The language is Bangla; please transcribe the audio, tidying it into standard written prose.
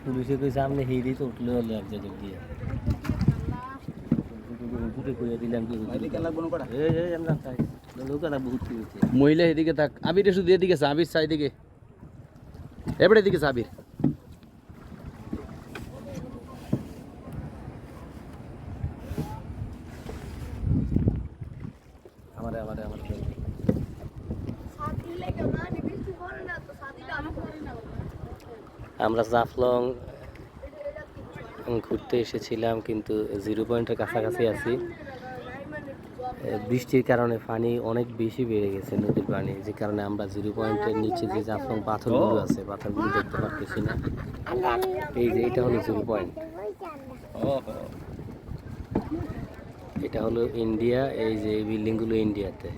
পুলিশে কইছে আপনি হিরি তো উঠলে হলো এক জায়গায় গিয়ে মহিলা এদিকে থাক, আবির শুধু এদিকে আছে, আবির সাইড দিকে এবারে এদিকে আছে আবির। আমারে আমারে আমারে আমরা জাফলং ঘুরতে এসেছিলাম, কিন্তু 0 পয়েন্টের কাছাকাছি আছি। বৃষ্টির কারণে পানি অনেক বেশি বেড়ে গেছে, নদীর পানি, যে কারণে আমরা 0 পয়েন্টের নিচে যে জাফলং পাথরগুলো আছে পাথরগুলো দেখতে পারতেছি না। এই যে এটা হলো 0 পয়েন্ট, এটা হলো ইন্ডিয়া। এই যে এই বিল্ডিংগুলো ইন্ডিয়াতে।